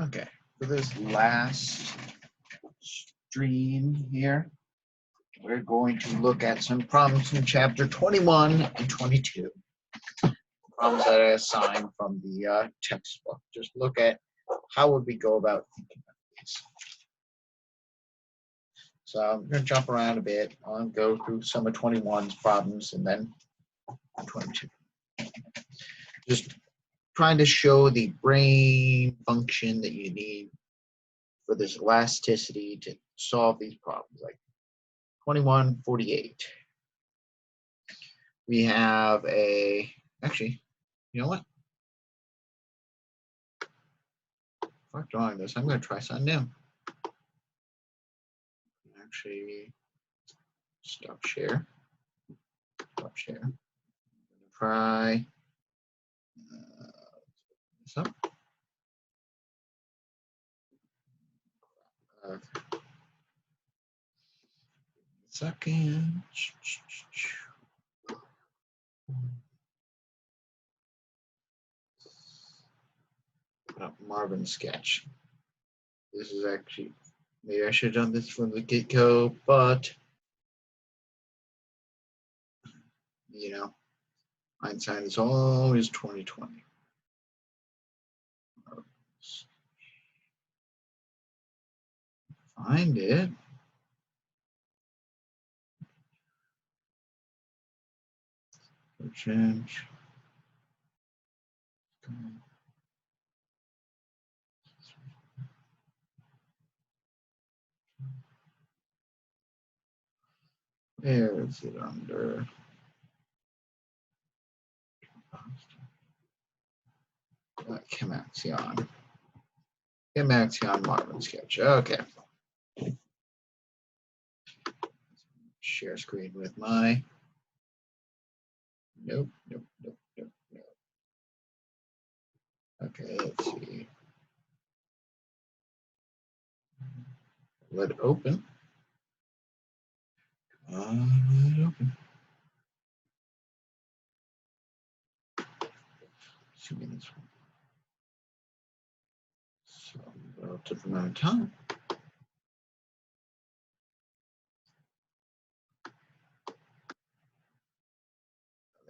Okay, for this last stream here, we're going to look at some problems from chapter 21 and 22. Problems that I assigned from the textbook. Just look at how would we go about thinking about these. So I'm going to jump around a bit. I'll go through some of 21's problems and then 22. Just trying to show the brain function that you need for this elasticity to solve these problems. Like 2148. We have actually, you know what? Fuck drawing this. I'm going to try something new. Actually, stop share. Stop share. I'm going to try this up. Second. Marvin sketch. This is actually, maybe I should have done this from the get-go, but you know, hindsight is always 2020. Find it. Change. Where is it under? Chemaxion. Chemaxion Marvin sketch. Okay. Share screen with my. Nope. Okay, let's see. Let it open. Let it open. Should be this one. So, relative amount of time.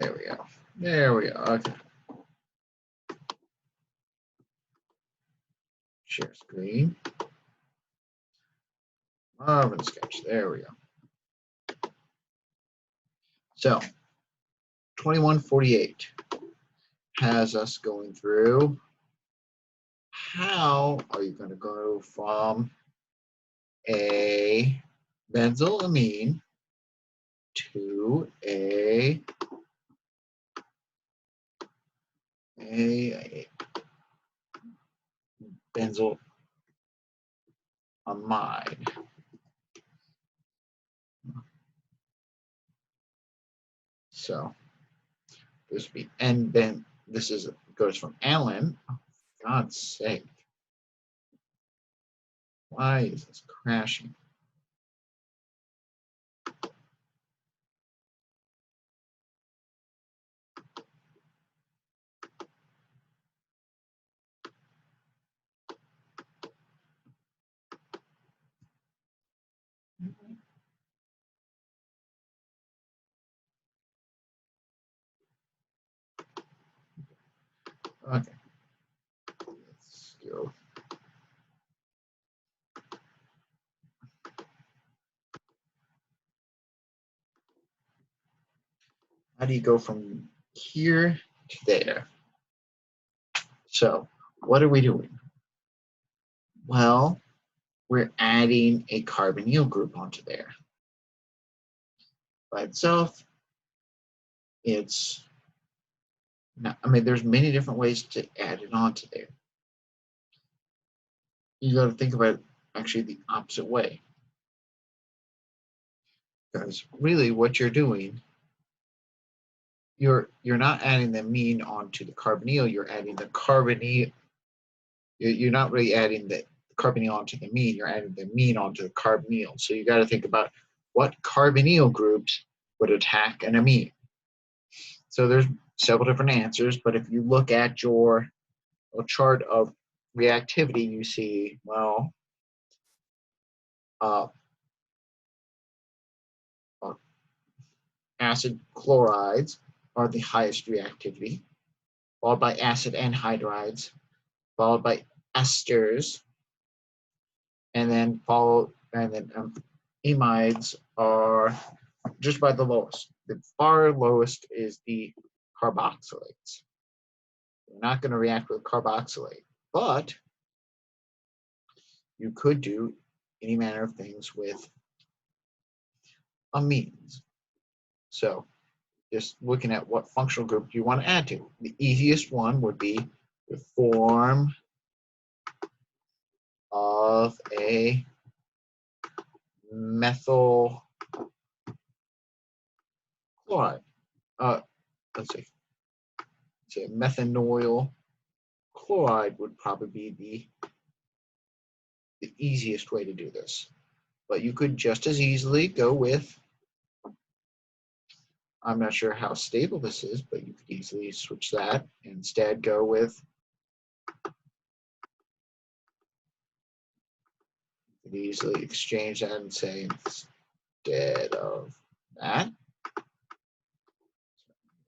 There we go. There we go. Okay. Share screen. Marvin sketch. There we go. So, 2148 has us going through. How are you going to go from a benzylamine to a benzylamide? So this would be, and then this is goes from aniline. Oh, for God's sake. Why is this crashing? Okay. Let's go. How do you go from here to there? So what are we doing? Well, we're adding a carbonyl group onto there. By itself, it's not, I mean, there's many different ways to add it onto there. You got to think about it actually the opposite way. Because really what you're doing, you're not adding the amine onto the carbonyl, you're adding the carbonyl. You're not really adding the carbonyl onto the amine, you're adding the amine onto the carbonyl. So you got to think about what carbonyl groups would attack an amine. So there's several different answers, but if you look at your chart of reactivity, you see, well, uh, acid chlorides are the highest reactivity, followed by acid anhydrides, followed by esters, and then amides are just by the lowest. The far lowest is the carboxylates. We're not going to react with carboxylate, but you could do any manner of things with amines. So just looking at what functional group you want to add to. The easiest one would be the form of a methyl chloride. Let's say methanoyl chloride would probably be the easiest way to do this. But you could just as easily go with, I'm not sure how stable this is, but you could easily switch that. Instead, go with, you could easily exchange that and say, instead of that,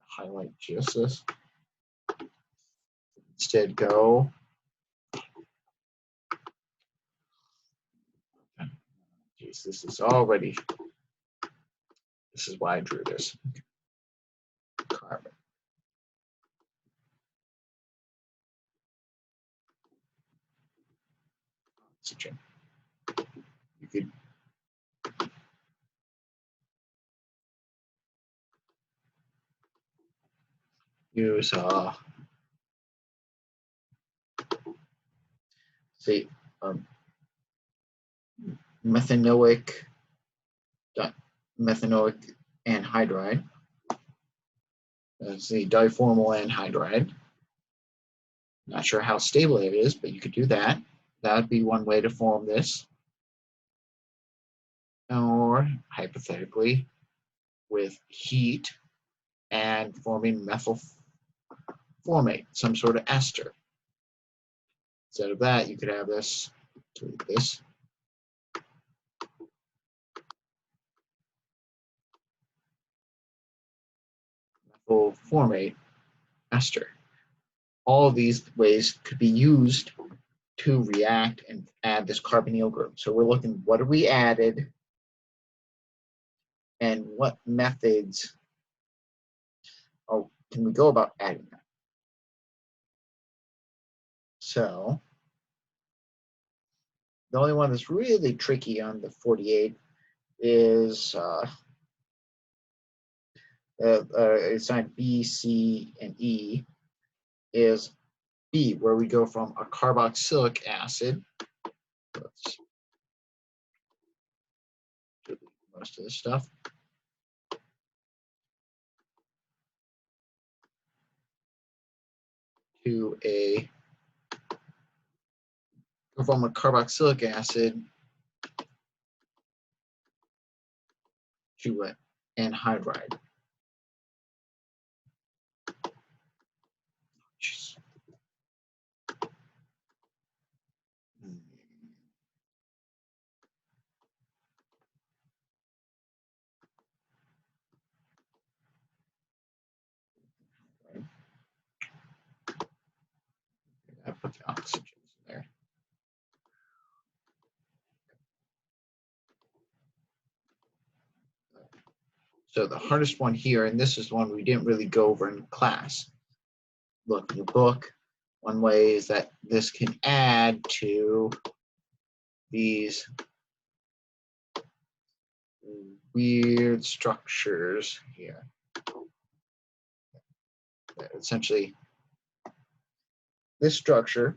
highlight just this. Instead, go, geez, this is why I drew this. Carbon. Oxygen. You could use say methanoic anhydride. That's the diformal anhydride. Not sure how stable it is, but you could do that. That would be one way to form this. Or hypothetically, with heat and forming methyl formate, some sort of ester. Instead of that, you could have this, delete this. Methyl formate ester. All of these ways could be used to react and add this carbonyl group. So we're looking, what have we added and what methods can we go about adding that? So the only one that's really tricky on the 48 is assigned B, C, and E, is B, where we go from a carboxylic acid. Let's delete most of this stuff. To go from a carboxylic acid to an anhydride. Jeez. I put the oxygens in there. So the hardest one here, and this is the one we didn't really go over in class. Look in the book. One way is that this can add to these weird structures here. Essentially, this structure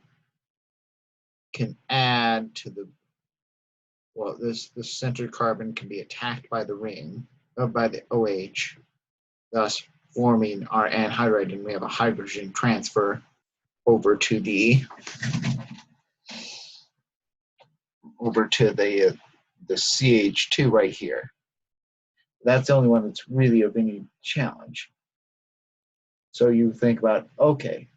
can add to the, well, this centered carbon can be attacked by the ring, by the OH, thus forming our anhydride, and we have a hydrogen transfer over to the CH2 right here. That's the only one that's really of any challenge. So you think about, okay,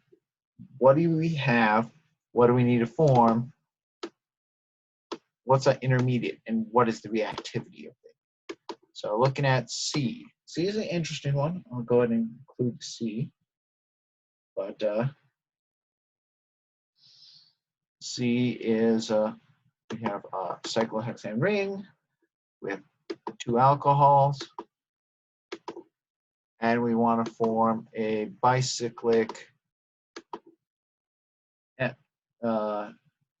what do we have what do we need to form? What's that intermediate, and what is the reactivity of it? So looking at C. C is an interesting one. I'll go ahead and include C. But C is, we have a cyclohexane ring with 2 alcohols, and we want to form a bicyclic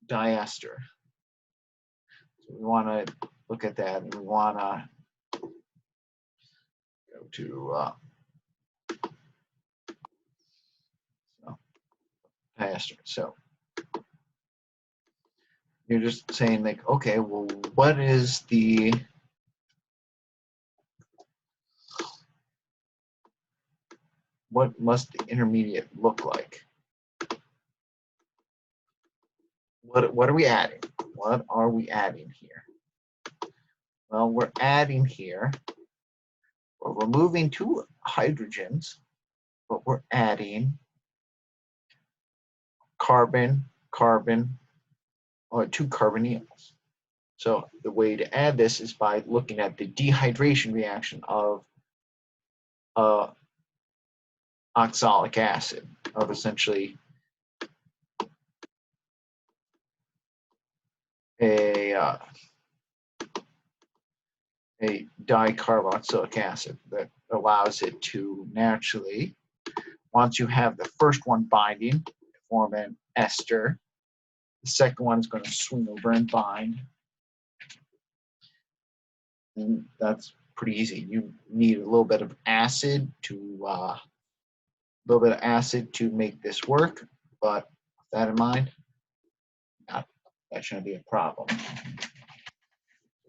diester. So we want to look at that, and we want to go to diester. So you're just saying, like, okay, well, what is the what must the intermediate look like? What are we adding? What are we adding here? Well, we're adding here, we're removing 2 hydrogens, but we're adding carbon, carbon, or 2 carbonyls. So the way to add this is by looking at the dehydration reaction of oxalic acid, of essentially a dicarboxylic acid that allows it to naturally, once you have the first one binding, form an ester. The second one is going to swing over and bind. And that's pretty easy. You need a little bit of acid to make this work, but with that in mind, that shouldn't be a problem.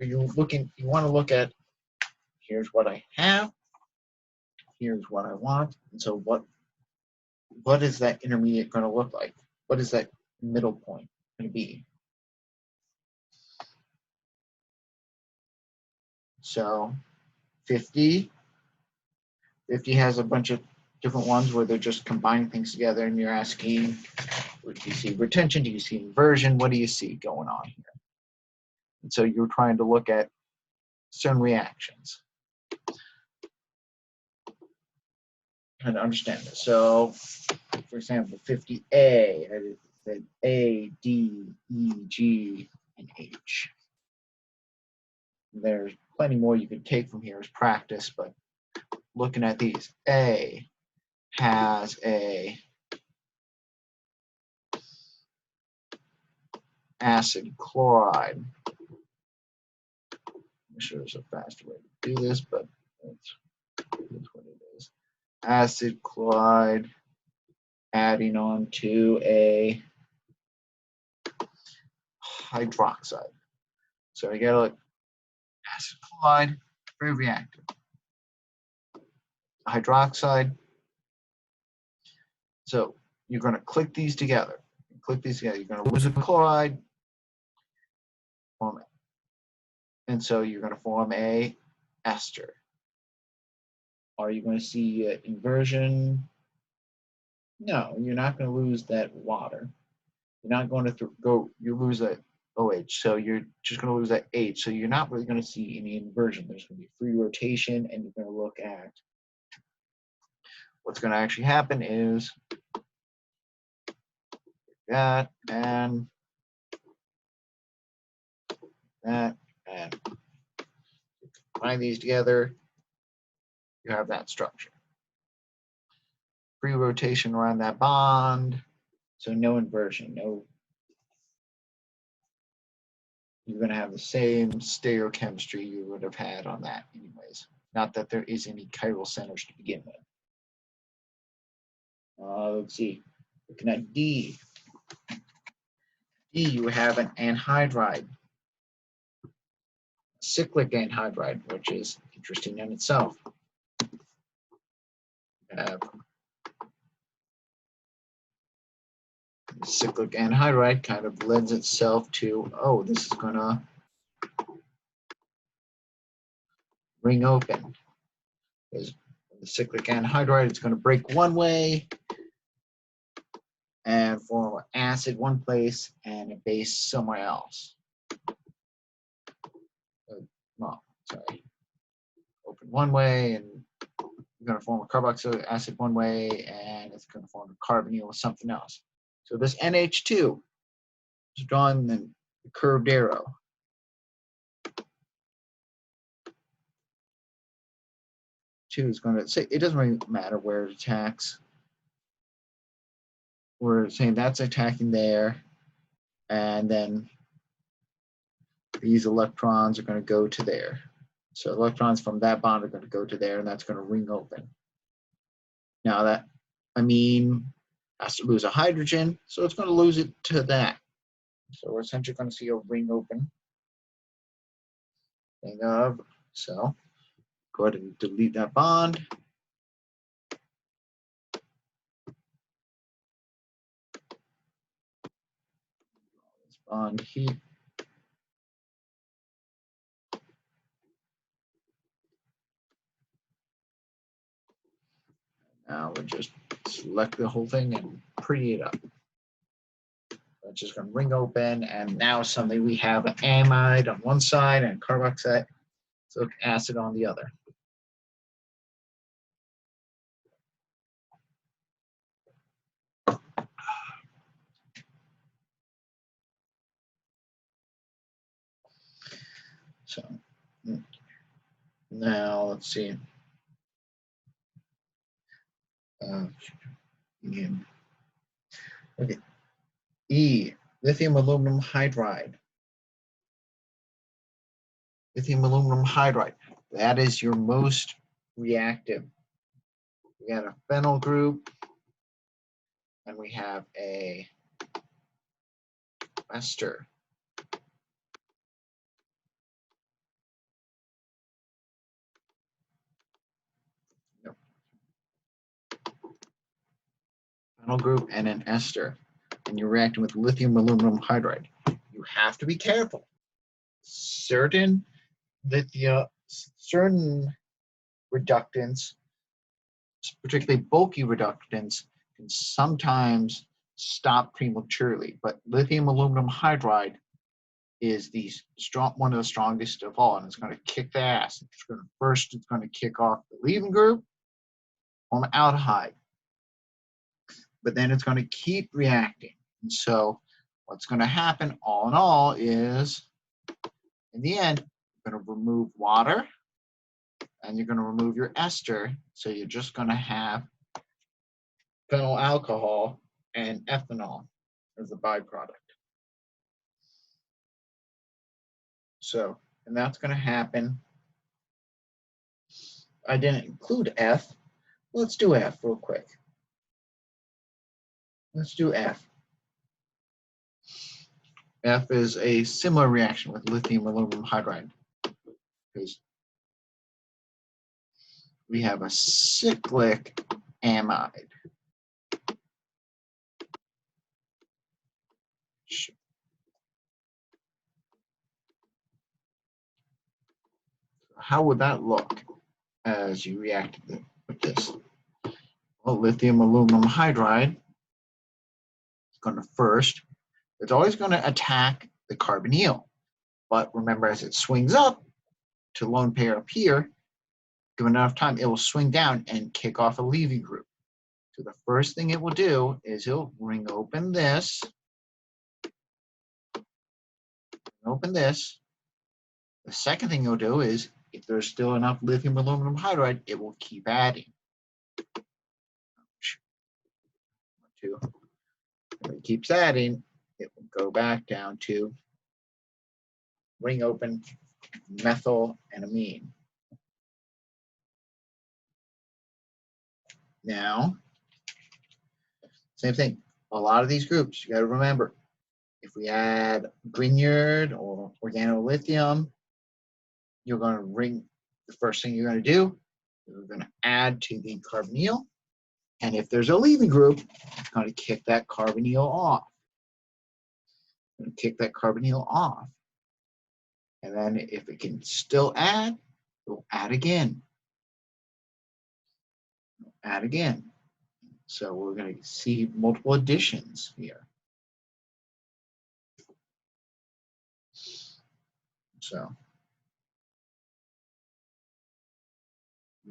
You want to look at, here's what I have, here's what I want, and so what is that intermediate going to look like? What is that middle point going to be? So 50 has a bunch of different ones where they're just combining things together, and you're asking, do you see retention? Do you see inversion? What do you see going on here? And so you're trying to look at certain reactions and understand this. So, for example, 50A, A, D, E, G, and H. There's plenty more you could take from here as practice, but looking at these, A has a acid chloride. I'm sure there's a faster way to do this, but that's what it is. Acid chloride adding on to a hydroxide. So you gotta look, acid chloride, very reactive. Hydroxide. So you're going to click these together. Click these together. You're going to lose a chloride, form it. And so you're going to form a ester. Are you going to see inversion? No, you're not going to lose that water. You're not going to you lose that OH. So you're just going to lose that H. So you're not really going to see any inversion. There's going to be free rotation, and you're going to look at what's going to actually happen is that and that, and combine these together, you have that structure. Free rotation around that bond, so no inversion, you're going to have the same stereochemistry you would have had on that anyways. Not that there is any chiral centers to begin with. Let's see, looking at D. D, you have an anhydride, cyclic anhydride, which is interesting in itself. Cyclic anhydride kind of lends itself to, oh, this is going to ring open. Because the cyclic anhydride, it's going to break one way, and form acid one place and a base somewhere else. Well, sorry. Open one way, and you're going to form a carboxylic acid one way, and it's going to form a carbonyl with something else. So this NH2 is drawn in the curved arrow. Two is going to say it doesn't really matter where it attacks. We're saying that's attacking there, and then these electrons are going to go to there. So electrons from that bond are going to go to there, and that's going to ring open. Now that amine has to lose a hydrogen, so it's going to lose it to that. So we're essentially going to see a ring open thing of, so go ahead and delete that bond. This bond heat. Now we'll just select the whole thing and pretty it up. It's just going to ring open, and now suddenly we have an amide on one side and carboxylic acid on the other. So now let's see. Again. Okay. E, lithium aluminum hydride. Lithium aluminum hydride. That is your most reactive. We got a phenyl group, and we have a ester. Phenyl group and an ester, and you're reacting with lithium aluminum hydride. You have to be careful. Certain reductants, particularly bulky reductants, can sometimes stop prematurely, but lithium aluminum hydride is one of the strongest of all, and it's going to kick the ass. It's going to kick off the leaving group, form an aldehyde, but then it's going to keep reacting. And so what's going to happen all in all is, in the end, you're going to remove water, and you're going to remove your ester, so you're just going to have phenyl alcohol and ethanol as a byproduct. So, and that's going to happen. I didn't include F. Let's do F real quick. Let's do F. F is a similar reaction with lithium aluminum hydride, because we have a cyclic amide. How would that look as you react with this? Well, lithium aluminum hydride is going to first, it's always going to attack the carbonyl. But remember, as it swings up to lone pair up here, given enough time, it will swing down and kick off a leaving group. So the first thing it will do is it'll ring open this. Open this. The second thing it'll do is, if there's still enough lithium aluminum hydride, it will keep adding. If it keeps adding, it will go back down to ring open methyl and amine. Now, same thing. A lot of these groups, you got to remember, if we add Grignard or organolithium, you're going to ring, the first thing you're going to do, you're going to add to the carbonyl. And if there's a leaving group, it's going to kick that carbonyl off. And then if it can still add, it'll add again. So we're going to see multiple additions here. So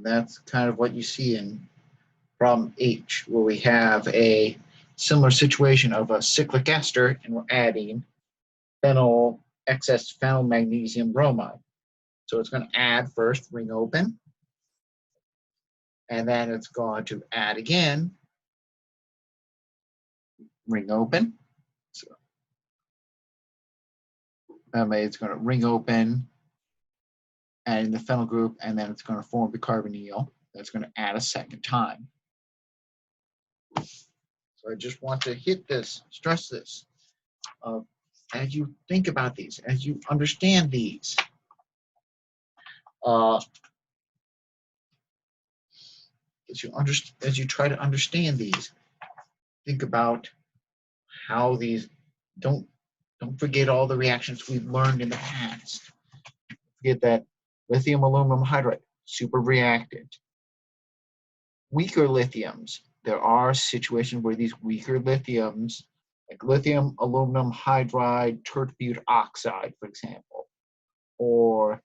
that's kind of what you see in problem H, where we have a similar situation of a cyclic ester, and we're adding excess phenyl magnesium bromide. So it's going to add first, ring open, and then it's going to add again, ring open. So it's going to ring open, adding the phenyl group, and then it's going to form bicarbonyl. That's going to add a second time. So I just want to hit this, stress this. As you think about these, as you understand these, as you try to understand these, think about how these, don't forget all the reactions we've learned in the past. Forget that lithium aluminum hydride, super reactant. Weaker lithiums, there are situations where these weaker lithiums, like lithium aluminum hydride tert oxide, for example, or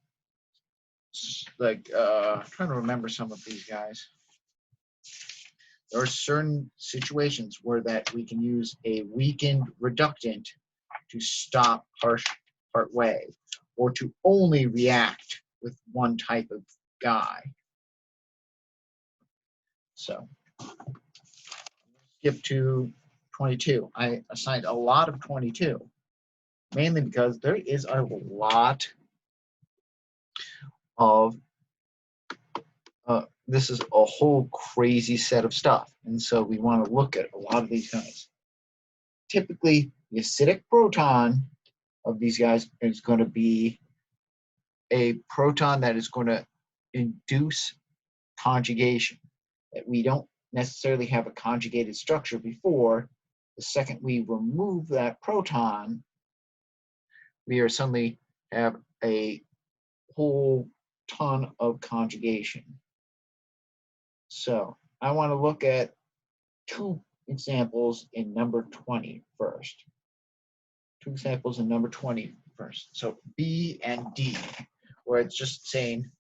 like I'm trying to remember some of these guys. There are certain situations where that we can use a weakened reductant to stop harsh part way, or to only react with one type of guy. So skip to 22. I assigned a lot of 22, mainly because there is a lot of this is a whole crazy set of stuff, and so we want to look at a lot of these guys. Typically, the acidic proton of these guys is going to be a proton that is going to induce conjugation, that we don't necessarily have a conjugated structure before. The second we remove that proton, we are suddenly have a whole ton of conjugation. So I want to look at two examples in number 20 first. Two examples in number 20 first. So B and D, where it's just saying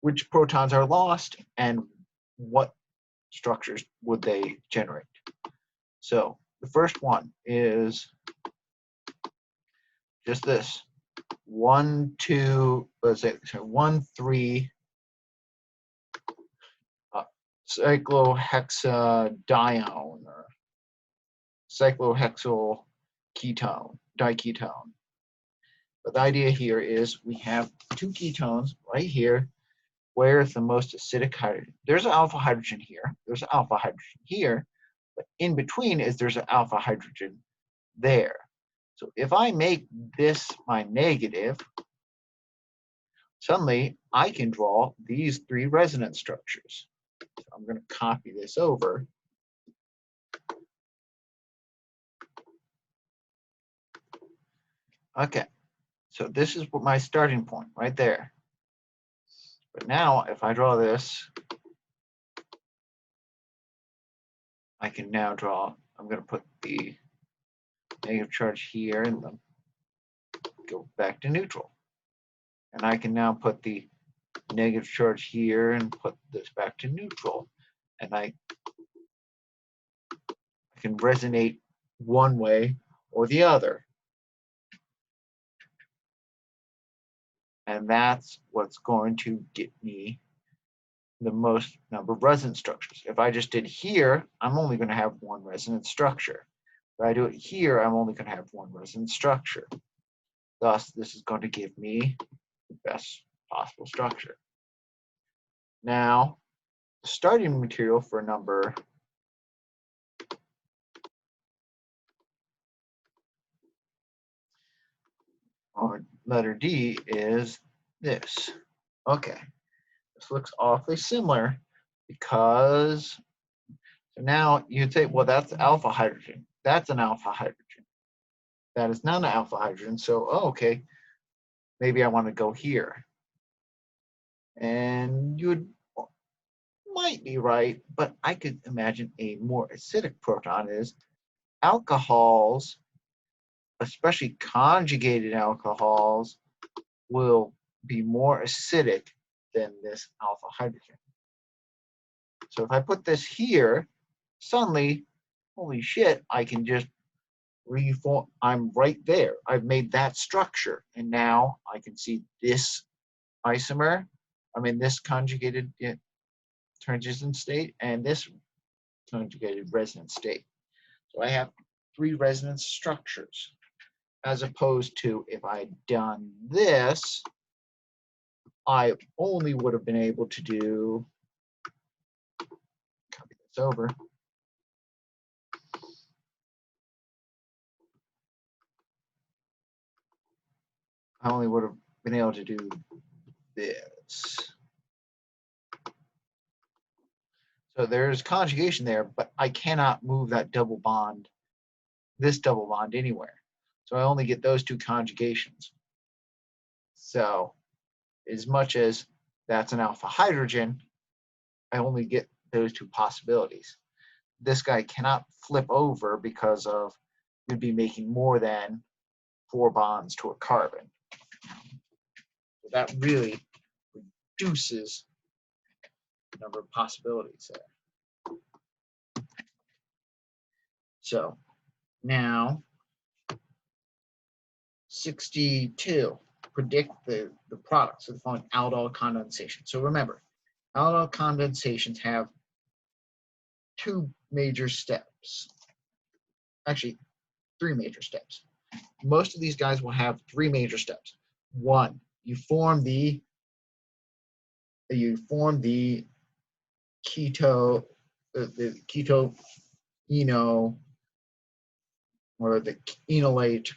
which protons are lost and what structures would they generate. So the first one is just this 1, 2, let's say 1, 3 cyclohexadione or cyclohexyl ketone, diketone. But the idea here is we have two ketones right here. Where is the most acidic hydrogen? There's an alpha hydrogen here. There's an alpha hydrogen here. But in between is there's an alpha hydrogen there. So if I make this my negative, suddenly I can draw these three resonance structures. So I'm going to copy this over. Okay, so this is my starting point right there. But now if I draw this, I can now draw, I'm going to put the negative charge here and then go back to neutral. And I can now put the negative charge here and put this back to neutral. And I can resonate one way or the other. And that's what's going to get me the most number of resonance structures. If I just did here, I'm only going to have one resonance structure. If I do it here, I'm only going to have one resonance structure. Thus, this is going to give me the best possible structure. Now, the starting material for number or letter D is this. Okay, this looks awfully similar because so now you'd say, well, that's alpha hydrogen. That's an alpha hydrogen. That is not an alpha hydrogen. So, oh, okay, maybe I want to go here. And you would might be right, but I could imagine a more acidic proton is alcohols, especially conjugated alcohols, will be more acidic than this alpha hydrogen. So if I put this here, suddenly, holy shit, I can just reform. I'm right there. I've made that structure. And now I can see this isomer. I'm in this conjugated transition state and this conjugated resonance state. So I have 3 resonance structures, as opposed to if I'd done this, I only would have been able to do, copy this over, I only would have been able to do this. So there's conjugation there, but I cannot move that double bond, this double bond anywhere. So I only get those 2 conjugations. So as much as that's an alpha hydrogen, I only get those 2 possibilities. This guy cannot flip over because of you'd be making more than 4 bonds to a carbon. So that really reduces the number of possibilities there. So now 62, predict the products of the following aldol condensation. So remember, aldol condensations have 2 major steps. Actually, 3 major steps. Most of these guys will have 3 major steps. 1, you form the keto, the keto eno, or the enolate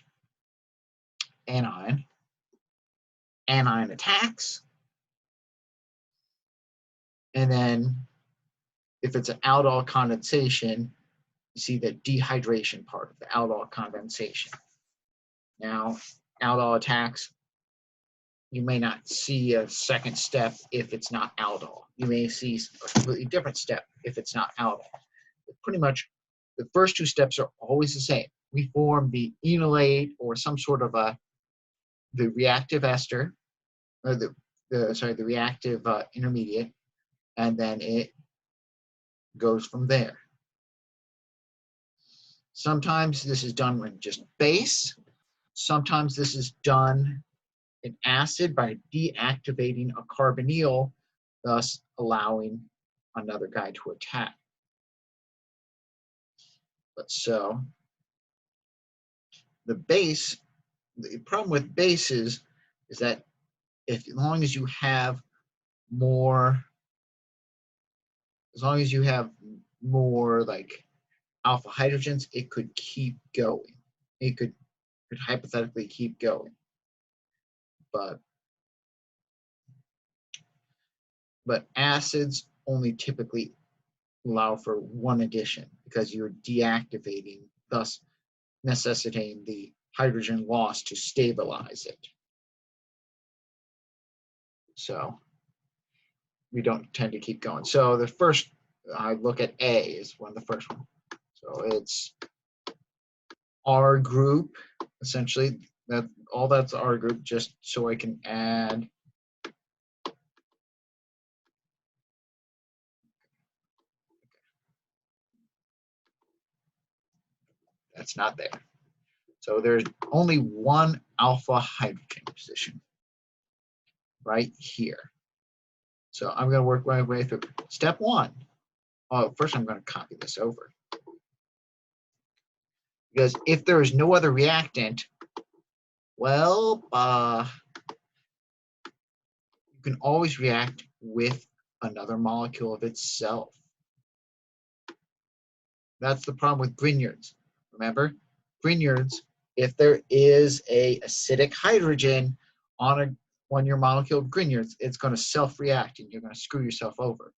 anion. Anion attacks, and then if it's an aldol condensation, you see the dehydration part of the aldol condensation. Now, aldol attacks, you may not see a second step if it's not aldol. You may see a completely different step if it's not aldol. But pretty much the first 2 steps are always the same. We form the enolate or some sort of the reactive ester, or the reactive intermediate, and then it goes from there. Sometimes this is done with just base. Sometimes this is done in acid by deactivating a carbonyl, thus allowing another guy to attack. But so the base, the problem with bases is that as long as you have more like alpha hydrogens, it could keep going. It could hypothetically keep going. But acids only typically allow for 1 addition because you're deactivating, thus necessitating the hydrogen loss to stabilize it. So we don't tend to keep going. So the first, I look at A is one of the first one. So it's R group, essentially. That's R group, just so I can add that's not there. So there's only 1 alpha hydrogen position right here. So I'm going to work my way through. Step 1. First I'm going to copy this over. Because if there is no other reactant, well, you can always react with another molecule of itself. That's the problem with Grignards. Remember, Grignards, if there is a acidic hydrogen on your molecule of Grignards, it's going to self-react and you're going to screw yourself over.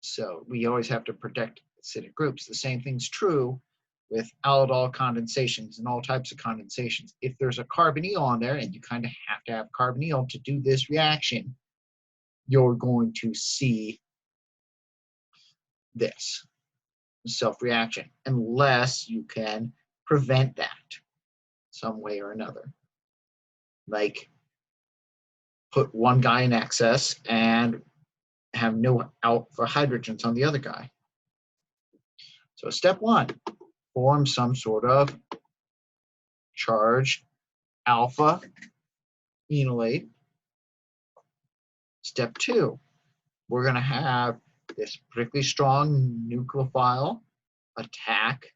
So we always have to protect acidic groups. The same thing's true with aldol condensations and all types of condensations. If there's a carbonyl on there, and you kind of have to have carbonyl to do this reaction, you're going to see this self-reaction, unless you can prevent that some way or another. Like put one guy in excess and have no alpha hydrogens on the other guy. So step one, form some sort of charged alpha enolate. Step two, we're going to have this particularly strong nucleophile attack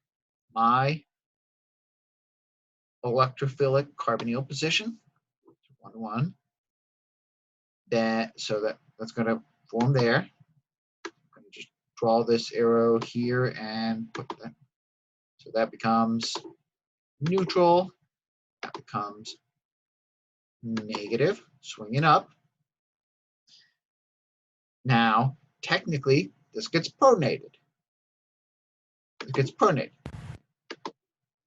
my electrophilic carbonyl position, 1-1. That's going to form there. I'm going to just draw this arrow here and put that. So that becomes neutral. That becomes negative, swinging up. Now, technically, this gets pronated. It gets pronated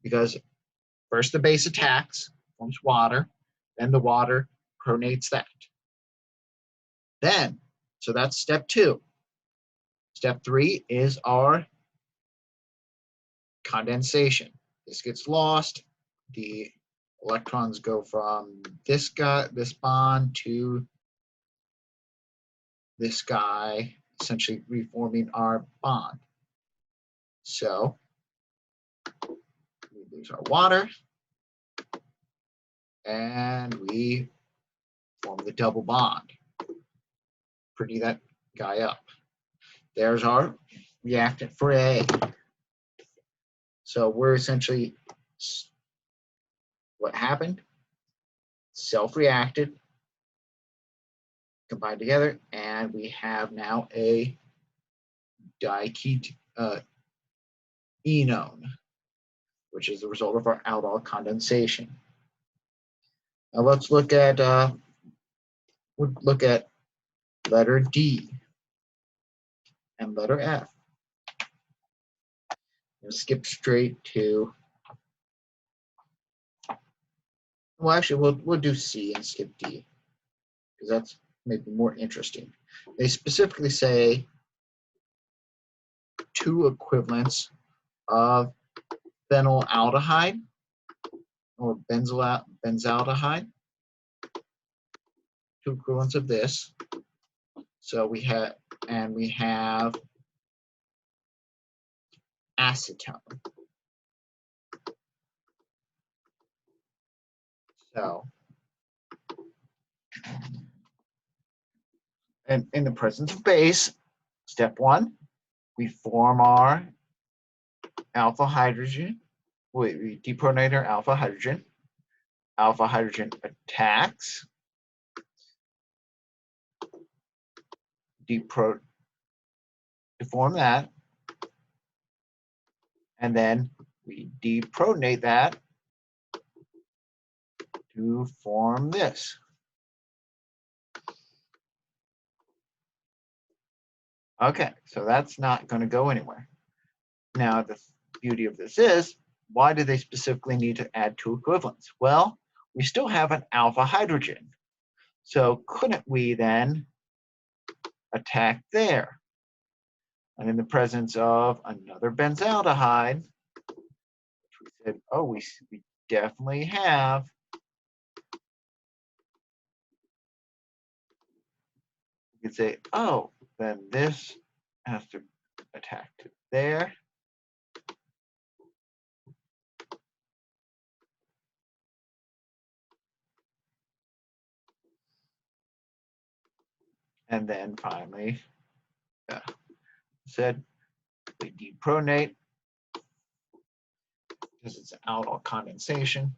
because first the base attacks, forms water, then the water pronates that. Then, so that's step two. Step three is our condensation. This gets lost. The electrons go from this bond to this guy, essentially reforming our bond. So we lose our water and we form the double bond. Pretty that guy up. There's our reactant for A. So we're essentially, what happened? Self-reacted, combined together, and we have now a diketone, which is the result of our aldol condensation. Now let's look at letter D and letter F. We'll skip straight to, well, actually, we'll do C and skip D because that's maybe more interesting. They specifically say two equivalents of phenylaldehyde or benzaldehyde, two equivalents of this. So we have acetone. So, and in the presence of base, step one, we form our alpha hydrogen. We depronate our alpha hydrogen. Alpha hydrogen attacks. To form that. And then we depronate that to form this. Okay, so that's not going to go anywhere. Now, the beauty of this is, why do they specifically need to add two equivalents? Well, we still have an alpha hydrogen. So couldn't we then attack there? And in the presence of another benzaldehyde, which we said, oh, we definitely have. We could say, oh, then this has to attack to there. And then finally, said we depronate because it's an aldol condensation.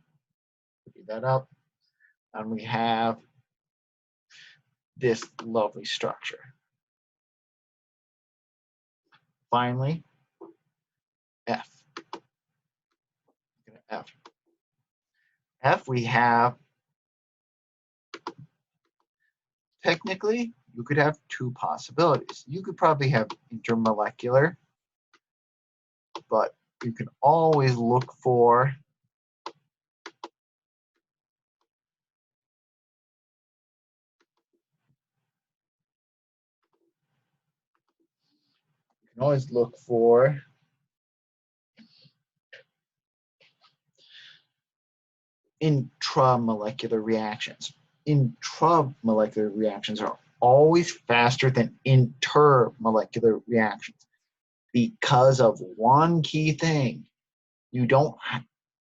Copy that up. And we have this lovely structure. Finally, F. F. F, we have, technically, you could have two possibilities. You could probably have intermolecular, but you can always look for can always look for intramolecular reactions. Intramolecular reactions are always faster than intermolecular reactions because of one key thing. You don't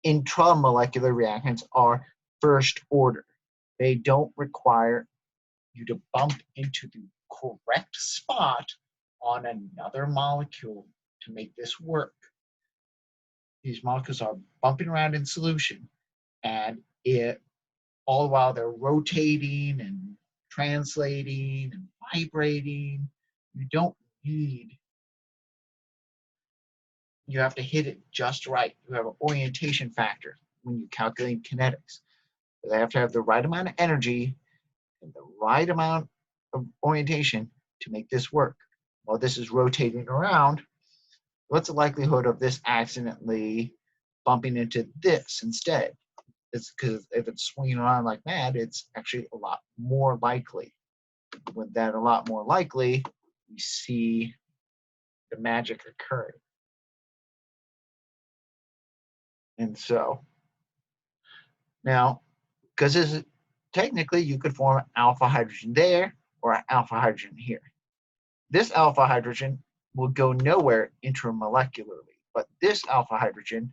intramolecular reactions are first order. They don't require you to bump into the correct spot on another molecule to make this work. These molecules are bumping around in solution, and it all while they're rotating and translating and vibrating. You don't need, you have to hit it just right. You have an orientation factor when you calculate kinetics. They have to have the right amount of energy and the right amount of orientation to make this work. While this is rotating around, what's the likelihood of this accidentally bumping into this instead? It's because if it's swinging around like mad, it's actually a lot more likely. With that a lot more likely, we see the magic occurring. And so now, because this is technically you could form alpha hydrogen there or an alpha hydrogen here. This alpha hydrogen will go nowhere intermolecularly, but this alpha hydrogen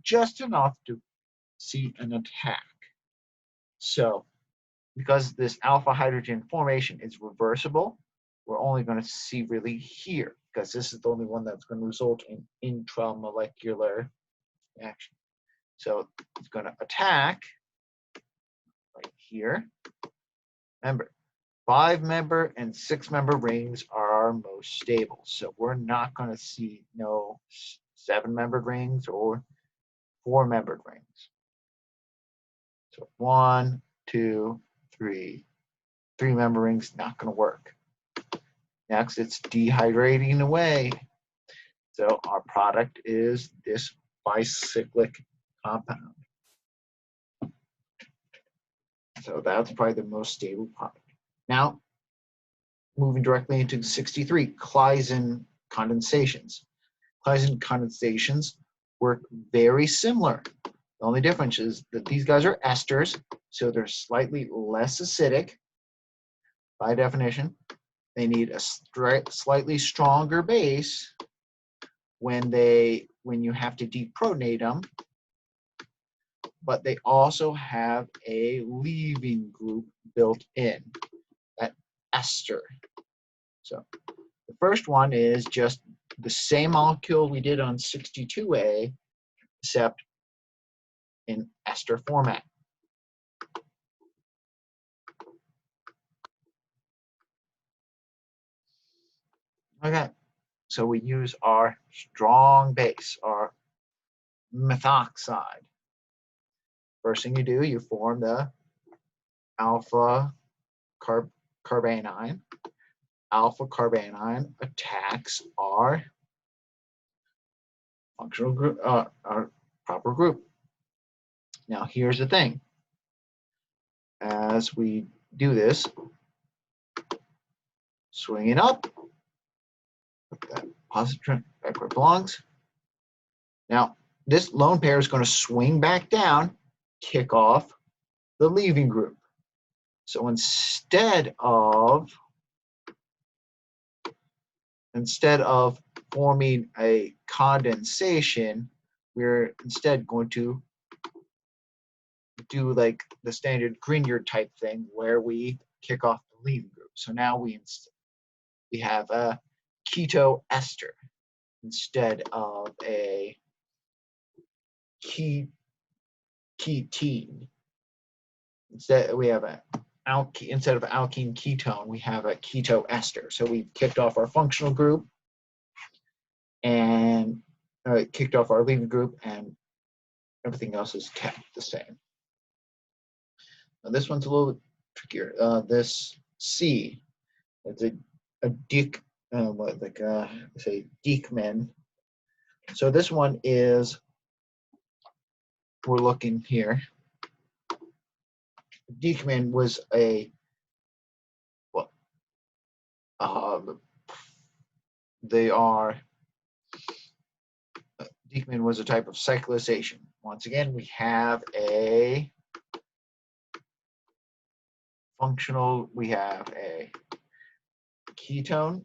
just enough to see an attack. So because this alpha hydrogen formation is reversible, we're only going to see really here because this is the only one that's going to result in intramolecular action. So it's going to attack right here. Remember, 5-member and 6-member rings are our most stable. So we're not going to see no 7-membered rings or 4-membered rings. So 1, 2, 3. 3-member rings not going to work. Next, it's dehydrating away. So our product is this bicyclic compound. So that's probably the most stable product. Now, moving directly into 63, Claisen condensations. Claisen condensations work very similar. The only difference is that these guys are esters, so they're slightly less acidic by definition. They need a slightly stronger base when you have to deprotonate them, but they also have a leaving group built in, that ester. So the first one is just the same molecule we did on 62A, except in ester format. Okay, so we use our strong base, our methoxide. First thing you do, you form the alpha carbanion. Alpha carbanion attacks our functional group, our proper group. Now here's the thing. As we do this, swing it up, put that positive back where it belongs. Now this lone pair is going to swing back down, kick off the leaving group. So instead of forming a condensation, we're instead going to do like the standard Grignard type thing where we kick off the leaving group. So now we have a keto ester instead of a ketene. Instead we have instead of alkene ketone, we have a keto ester. So we kicked off our functional group and kicked off our leaving group, and everything else is kept the same. Now this one's a little bit trickier. This C, it's a say Dieckmann. So this one is, we're looking here. Dieckmann was a they are, Dieckmann was a type of cyclization. Once again, we have a functional, we have a ketone,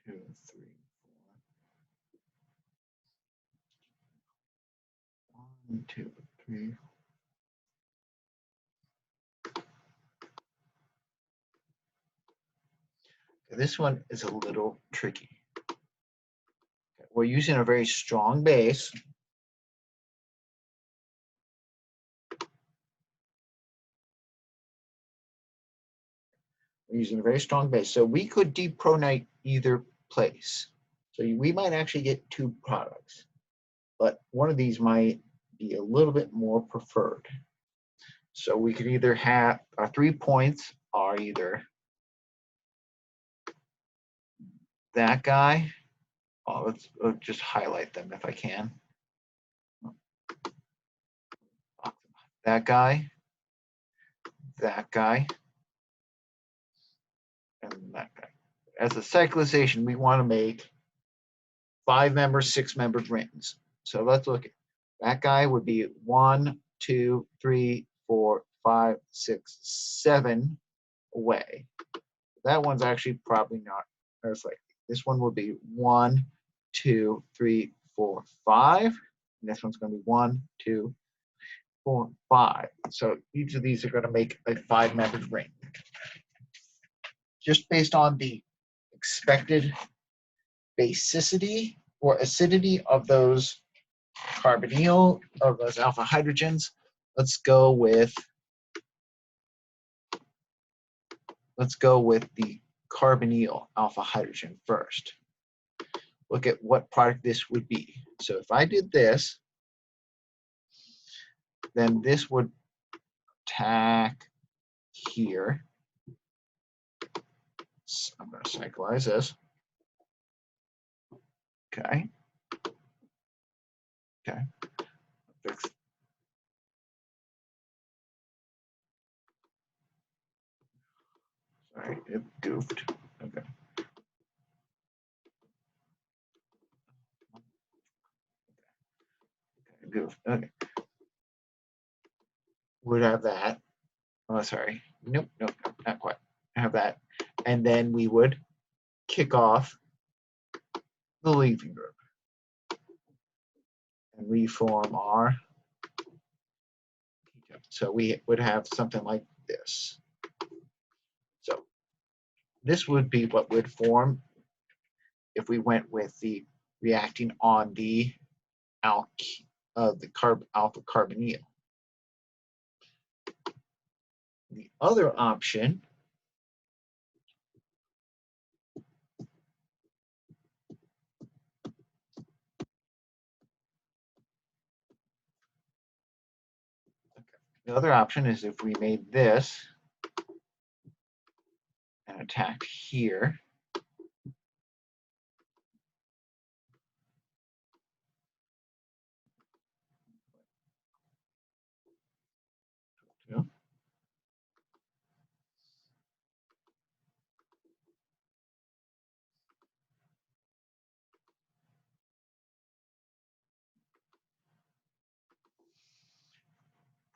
two, three, four, one, two, three. This one is a little tricky. We're using a very strong base. We're using a very strong base. So we could depronate either place. So we might actually get two products, but one of these might be a little bit more preferred. So we could either have, our 3 points are either that guy. Oh, let's just highlight them if I can. That guy, and that guy. As a cyclization, we want to make 5-member, 6-member rings. So let's look at that guy would be 1, 2, 3, 4, 5, 6, 7 away. That one's actually probably not as likely. This one will be 1, 2, 3, 4, 5. And this one's going to be 1, 2, 4, 5. So each of these are going to make a 5-membered ring. Just based on the expected basicity or acidity of those carbonyl, of those alpha hydrogens, let's go with the carbonyl alpha hydrogen first. Look at what product this would be. So if I did this, then this would tack here. So I'm going to cyclize this. Okay. Okay. Fix. Sorry, it goofed. Okay. Goofed. Okay. Would have that. Oh, sorry. Nope, not quite. Have that. And then we would kick off the leaving group and reform our ketone. So we would have something like this. So this would be what would form if we went with the reacting on the alpha carbonyl. The other option is if we made this and attacked here.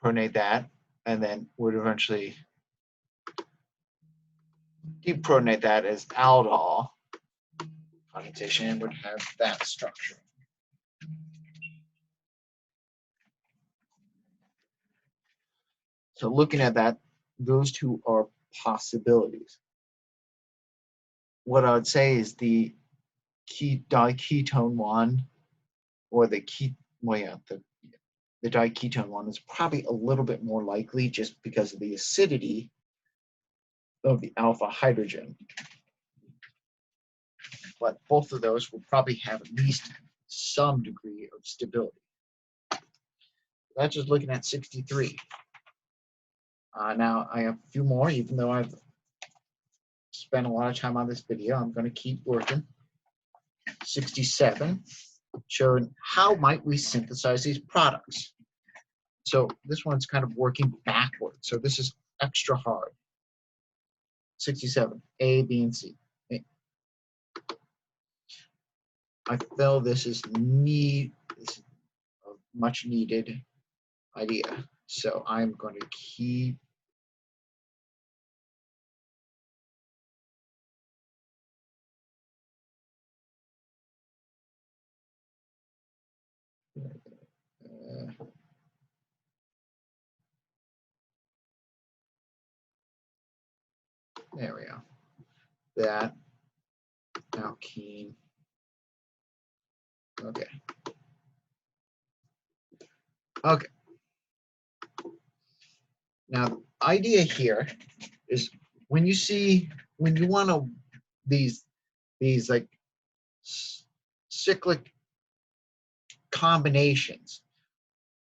Pronate that, and then would eventually depronate that as aldol condensation and would have that structure. So looking at that, those two are possibilities. What I would say is the diketone one, or the diketone one is probably a little bit more likely just because of the acidity of the alpha hydrogen. But both of those will probably have at least some degree of stability. That's just looking at 63. Now I have a few more, even though I've spent a lot of time on this video. I'm going to keep working. 67. showing how might we synthesize these products. So this one's kind of working backwards. So this is extra hard. 67, A, B, and C. I feel this is this is a much needed idea. So I'm going to keep there we go. That alkene. Okay. Okay. Now, the idea here is when you want to these like cyclic combinations,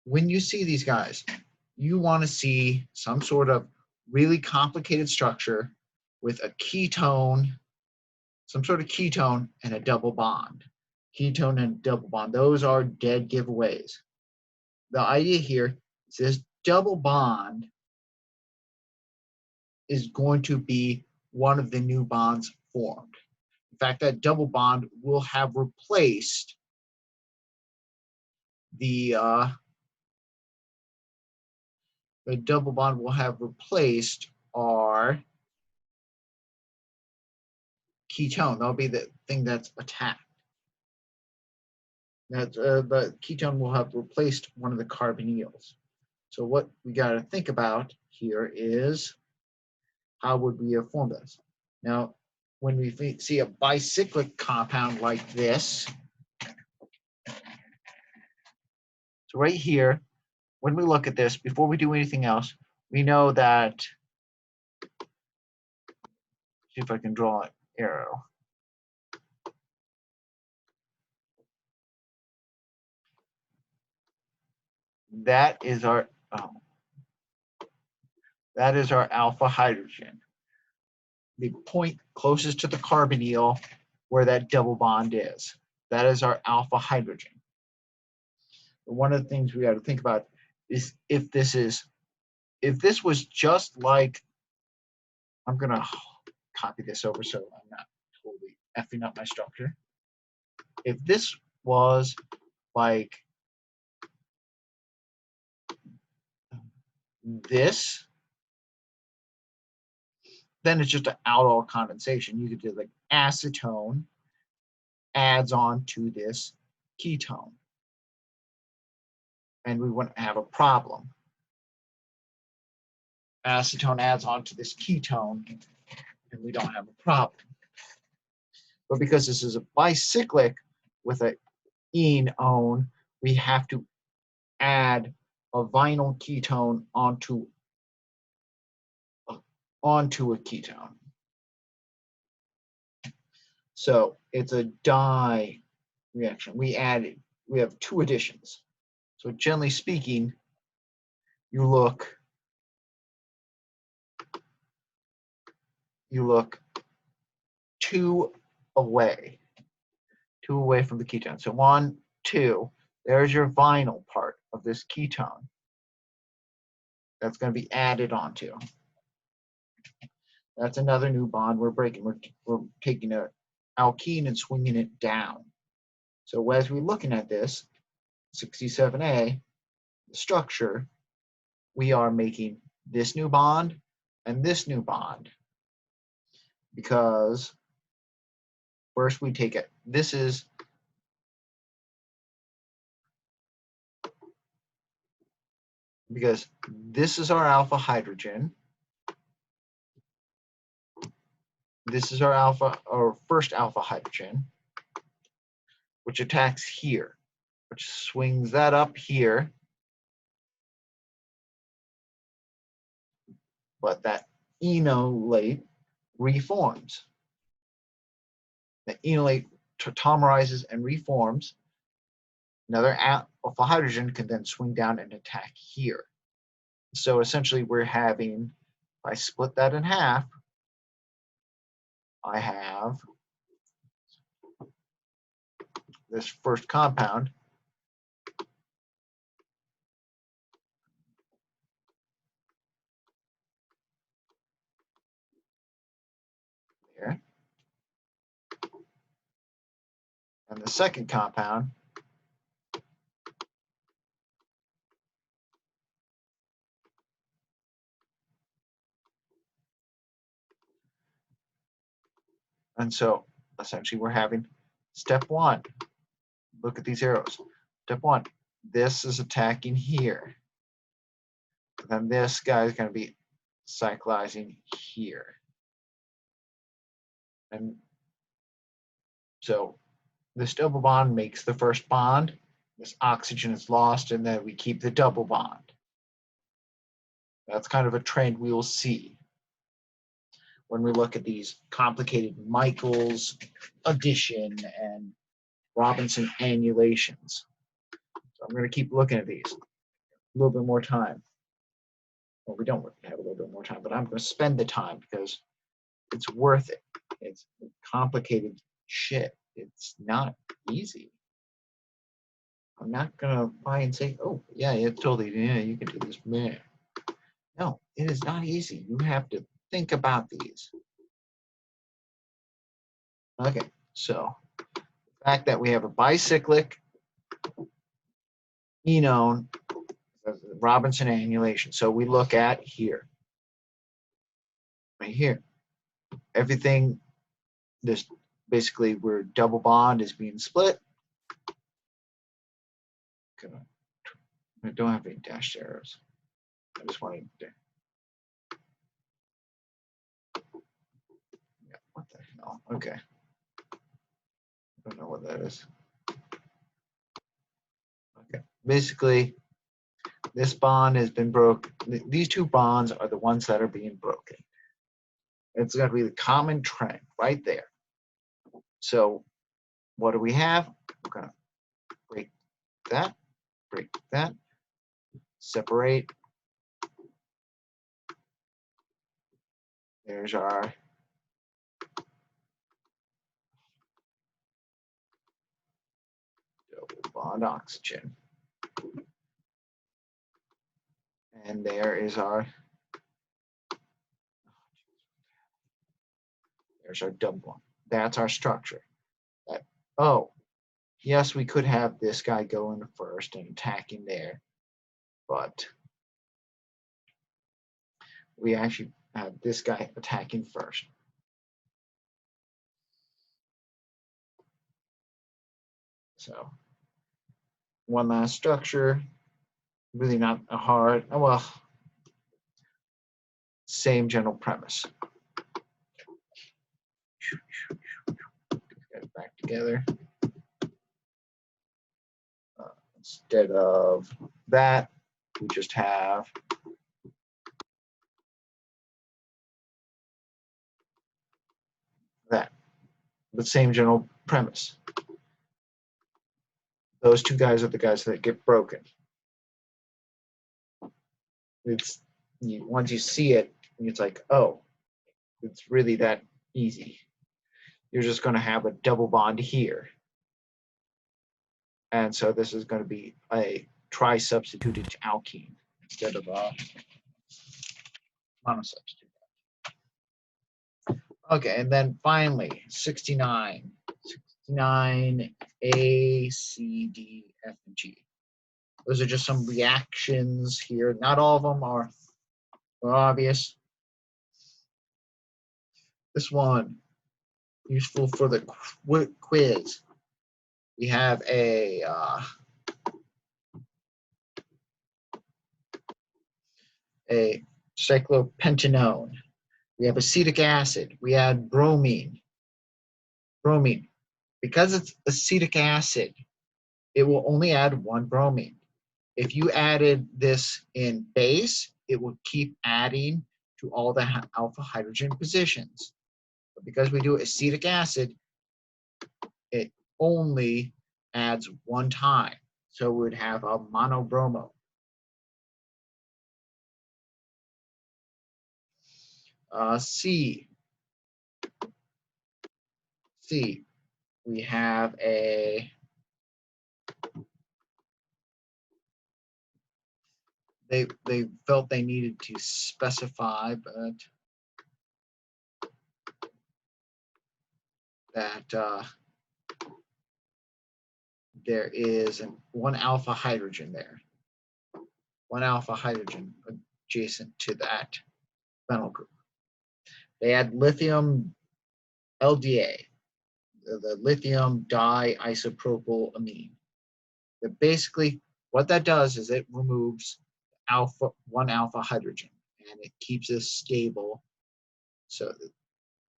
when you see these guys, you want to see some sort of really complicated structure with a ketone, some sort of ketone and a double bond. Ketone and double bond, those are dead giveaways. The idea here is this double bond is going to be one of the new bonds formed. In fact, that double bond will have replaced the double bond will have replaced our ketone. That'll be the thing that's attacked. That the ketone will have replaced one of the carbonyls. So what we got to think about here is how would we have formed this? Now, when we see a bicyclic compound like this, so right here, when we look at this, before we do anything else, we know that, see if I can draw an arrow. That is our alpha hydrogen. The point closest to the carbonyl where that double bond is. That is our alpha hydrogen. One of the things we got to think about is if this was just like, I'm going to copy this over so I'm not totally effing up my structure. If this was like this, then it's just an aldol condensation. You could do like acetone adds on to this ketone, and we wouldn't have a problem. Acetone adds on to this ketone, and we don't have a problem. But because this is a bicyclic with an enone, we have to add a vinyl ketone onto a ketone. So it's a di reaction. We have two additions. So generally speaking, you look two away from the ketone. So 1, 2, there's your vinyl part of this ketone that's going to be added onto. That's another new bond we're breaking. We're taking an alkene and swinging it down. So as we're looking at this, 67A, the structure, we are making this new bond and this new bond. Because first we take it. This is our alpha hydrogen. This is our first alpha hydrogen, which attacks here, which swings that up here. But that enolate reforms. The enolate tautomerizes and reforms. Another alpha hydrogen can then swing down and attack here. So essentially we're having, if I split that in half, I have this first compound. There. And the second compound and so essentially we're having step one. Look at these arrows. Step one, this is attacking here. Then this guy is going to be cyclizing here. And so this double bond makes the first bond. This oxygen is lost, and then we keep the double bond. That's kind of a trend we will see when we look at these complicated Michaels addition and Robinson annulations. So I'm going to keep looking at these a little bit more time. Well, we don't have a little bit more time, but I'm going to spend the time because it's worth it. It's complicated shit. It's not easy. I'm not going to buy and say, oh, yeah, it's totally, yeah, you can do this. Man. No, it is not easy. You have to think about these. Okay, so the fact that we have a bicyclic enone, Robinson annulation. So we look at here, right here. Everything, this basically where double bond is being split. I don't have any dashed arrows. I just want to. Yeah, what the hell? Okay. I don't know what that is. Okay. Basically, this bond has been broken. These two bonds are the ones that are being broken. It's going to be the common trend right there. So what do we have? We're going to break that, separate. There's our double bond oxygen. And there is there's our double bond. That's our structure. Oh, yes, we could have this guy going first and attacking there, but we actually have this guy attacking first. So one last structure, really not a hard, well, same general premise. Get it back together. Instead of that, we just have that. The same general premise. Those two guys are the guys that get broken. It's once you see it, it's like, oh, it's really that easy. You're just going to have a double bond here. And so this is going to be a tri-substituted alkene instead of a monosubstitute. Okay, and then finally, 69. 69 A, C, D, F, and G. Those are just some reactions here. Not all of them are obvious. This one, useful for the quiz. We have a cyclopentanone. We have acetic acid. We add bromine. Bromine. Because it's acetic acid, it will only add one bromine. If you added this in base, it will keep adding to all the alpha hydrogen positions. But because we do acetic acid, it only adds one time. So we would have a monobromo. C, we have a they felt they needed to specify, but that there is one alpha hydrogen there, one alpha hydrogen adjacent to that phenyl group. They add lithium LDA, the lithium diisopropylamine. But basically, what that does is it removes one alpha hydrogen, and it keeps this stable. So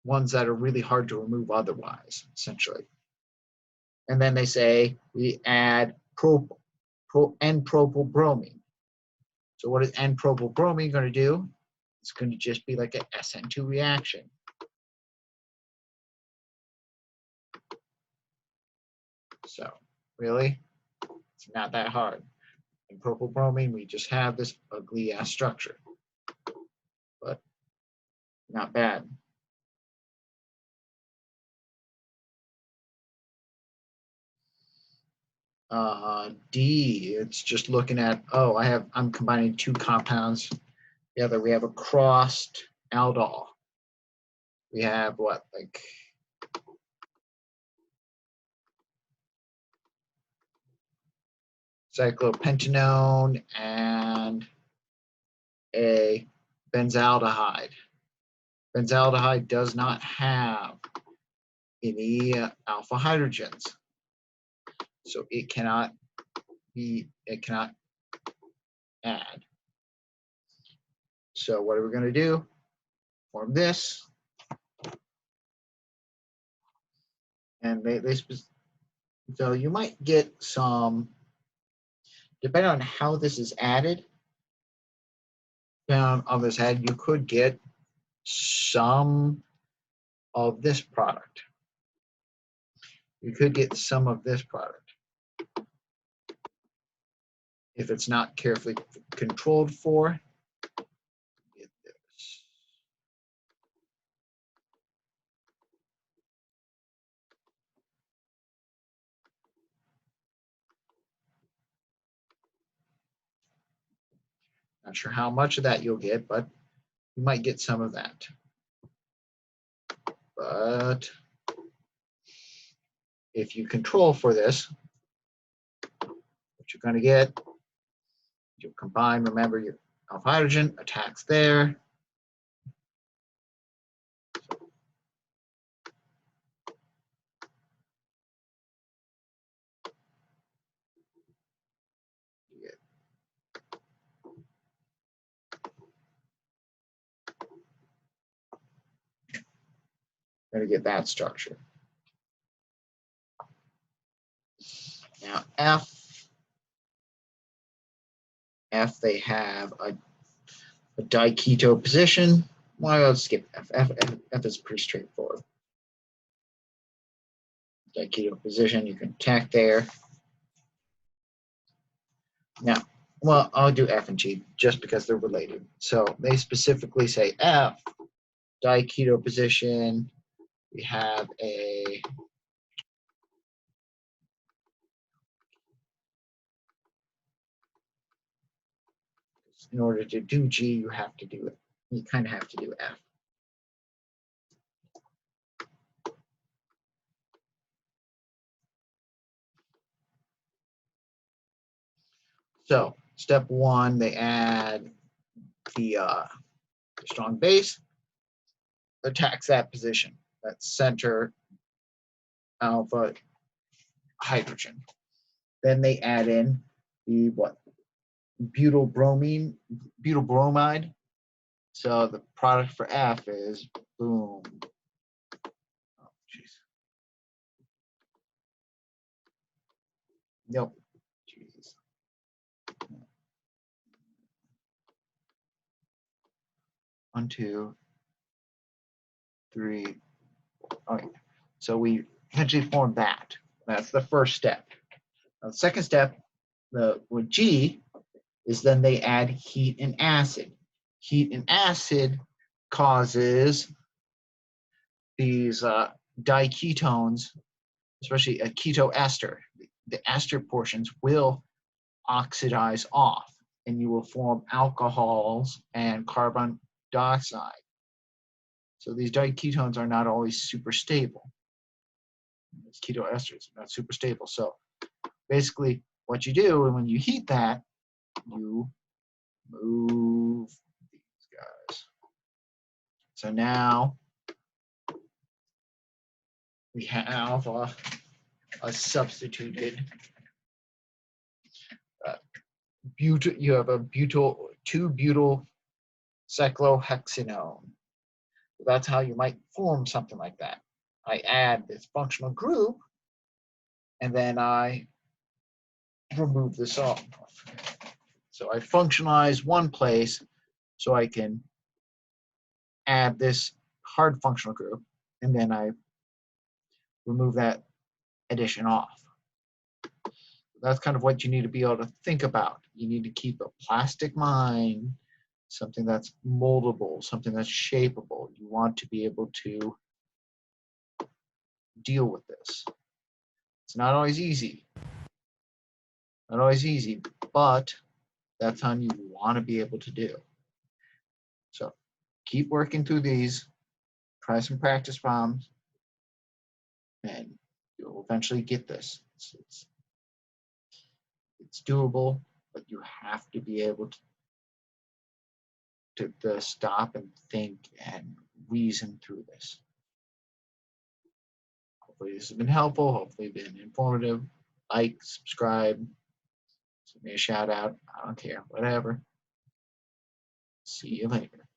ones that are really hard to remove otherwise, essentially. And then they say we add N-propylbromine. So what is N-propylbromine going to do? It's going to just be like an SN2 reaction. So really, it's not that hard. In propylbromine, we just have this ugly ass structure, but not bad. D, it's just looking at, oh, I'm combining two compounds together. We have a crossed aldol. We have what, like cyclopentanone and a benzaldehyde. Benzaldehyde does not have any alpha hydrogens, so it cannot add. So what are we going to do? Form this, and so you might get some, depending on how this is added, you could get some of this product. You could get some of this product if it's not carefully controlled for. Get this. Not sure how much of that you'll get, but you might get some of that. But if you control for this, what you're going to get, you'll combine, remember, your alpha hydrogen attacks there. Going to get that structure. Now F, they have a diketo position. Well, let's skip F. F is pretty straightforward. Diketo position, you can attack there. Now, well, I'll do F and G just because they're related. So they specifically say F, diketo position. We have a in order to do G, you have to do it. You kind of have to do F. So step one, they add the strong base, attacks that position, that center alpha hydrogen. Then they add in the butyl bromide. So the product for F is boom. Oh, jeez. Nope. Jeez. 1, 2, 3. Okay. So we essentially form that. That's the first step. Now, the second step, with G, is then they add heat and acid. Heat and acid causes these diketones, especially a ketoester. The ester portions will oxidize off. and you will form alcohols and carbon dioxide. So these diketones are not always super stable. These ketoesters are not super stable. So basically what you do when you heat that, you move these guys. So now we have a substituted you have a butyl 2-butyl cyclohexanone. That's how you might form something like that. I add this functional group, and then I remove this off. So I functionalize one place so I can add this hard functional group, and then I remove that addition off. That's kind of what you need to be able to think about. You need to keep a plastic mind, something that's moldable, something that's shapeable. You want to be able to deal with this. It's not always easy. Not always easy, but that's something you want to be able to do. So keep working through these, try some practice problems, and you'll eventually get this. It's doable, but you have to be able to stop and think and reason through this. Hopefully this has been helpful, hopefully been informative. Like, subscribe, send me a shout out, I don't care, whatever. See you later.